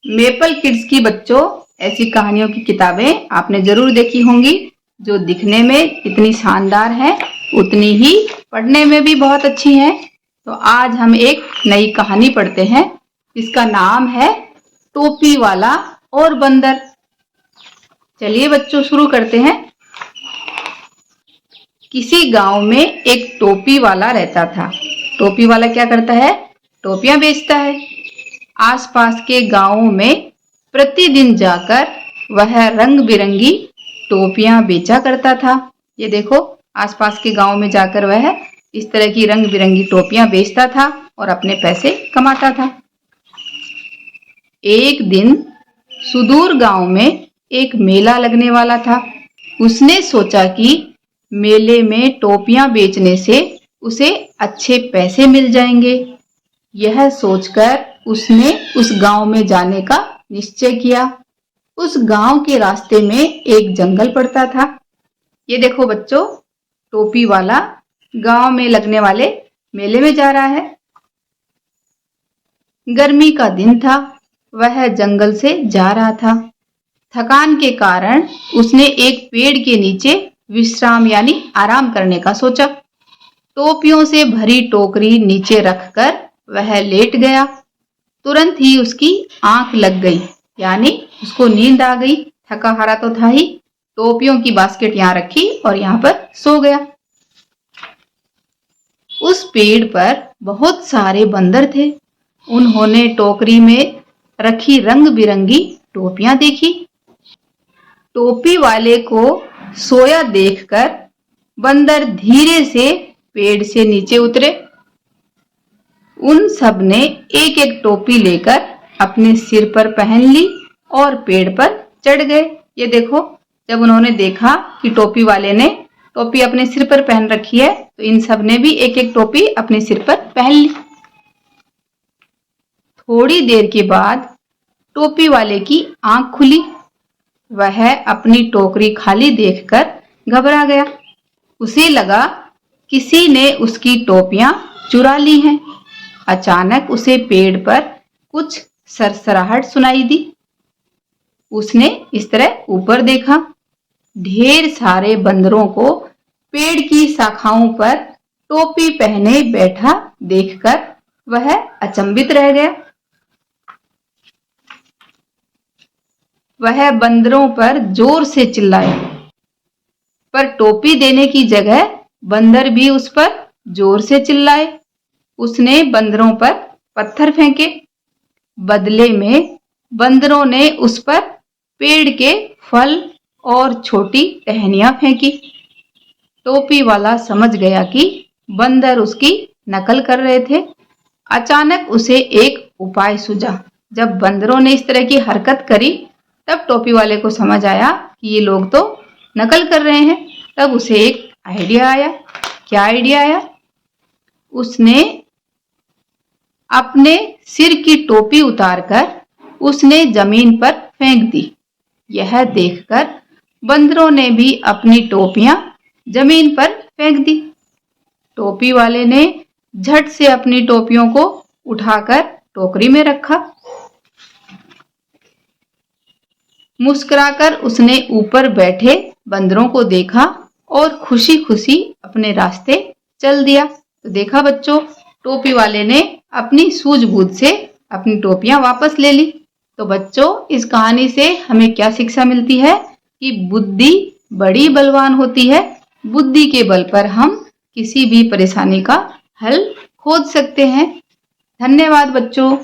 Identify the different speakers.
Speaker 1: Maple kids की बच्चों ऐसी कहानियों की किताबें आपने जरूर देखी होंगी जो दिखने में इतनी शानदार है उतनी ही पढ़ने में भी बहुत अच्छी है। तो आज हम एक नई कहानी पढ़ते हैं जिसका नाम है टोपी वाला और बंदर। चलिए बच्चों शुरू करते हैं। किसी गांव में एक टोपी वाला रहता था। टोपी वाला क्या करता है? टोपियां बेचता है। आसपास के गांवों में प्रतिदिन जाकर वह रंग बिरंगी टोपियां बेचा करता था। ये देखो, आसपास के गांव में जाकर वह इस तरह की रंग बिरंगी टोपियां बेचता था और अपने पैसे कमाता था। एक दिन सुदूर गांव में एक मेला लगने वाला था। उसने सोचा कि मेले में टोपियां बेचने से उसे अच्छे पैसे मिल जाएंगे। यह सोचकर उसने उस गांव में जाने का निश्चय किया। उस गांव के रास्ते में एक जंगल पड़ता था। ये देखो बच्चों, टोपी वाला गांव में लगने वाले मेले में जा रहा है। गर्मी का दिन था। वह जंगल से जा रहा था। थकान के कारण उसने एक पेड़ के नीचे विश्राम यानी आराम करने का सोचा। टोपियों से भरी टोकरी नीचे रखकर वह लेट गया। तुरंत ही उसकी आंख लग गई, यानी उसको नींद आ गई। थका हारा तो था ही, टोपियों की बास्केट यहाँ रखी और यहाँ पर सो गया। उस पेड़ पर बहुत सारे बंदर थे। उन्होंने टोकरी में रखी रंग बिरंगी टोपियां देखी। टोपी वाले को सोया देखकर बंदर धीरे से पेड़ से नीचे उतरे। उन सब ने एक एक टोपी लेकर अपने सिर पर पहन ली और पेड़ पर चढ़ गए। ये देखो, जब उन्होंने देखा कि टोपी वाले ने टोपी अपने सिर पर पहन रखी है तो इन सब ने भी एक एक टोपी अपने सिर पर पहन ली। थोड़ी देर के बाद टोपी वाले की आंख खुली। वह अपनी टोकरी खाली देखकर घबरा गया। उसे लगा किसी ने उसकी टोपियां चुरा ली हैं। अचानक उसे पेड़ पर कुछ सरसराहट सुनाई दी। उसने इस तरह ऊपर देखा। ढेर सारे बंदरों को पेड़ की शाखाओं पर टोपी पहने बैठा देखकर वह अचंभित रह गया। वह बंदरों पर जोर से चिल्लाया, पर टोपी देने की जगह बंदर भी उस पर जोर से चिल्लाए। उसने बंदरों पर पत्थर फेंके। बदले में बंदरों ने उस पर पेड़ के फल और छोटी टहनियां फेंकी। टोपी वाला समझ गया कि बंदर उसकी नकल कर रहे थे। अचानक उसे एक उपाय सूझा। जब बंदरों ने इस तरह की हरकत करी तब टोपी वाले को समझ आया कि ये लोग तो नकल कर रहे हैं। तब उसे एक आइडिया आया। क्या आइडिया आया? उसने अपने सिर की टोपी उतारकर उसने जमीन पर फेंक दी। यह देखकर बंदरों ने भी अपनी टोपियां जमीन पर फेंक दी। टोपी वाले ने झट से अपनी टोपियों को उठाकर टोकरी में रखा। मुस्कुराकर उसने ऊपर बैठे बंदरों को देखा और खुशी खुशी अपने रास्ते चल दिया। तो देखा बच्चों, टोपी वाले ने अपनी सूझबूझ से अपनी टोपियां वापस ले ली। तो बच्चों, इस कहानी से हमें क्या शिक्षा मिलती है कि बुद्धि बड़ी बलवान होती है। बुद्धि के बल पर हम किसी भी परेशानी का हल खोज सकते हैं। धन्यवाद बच्चों।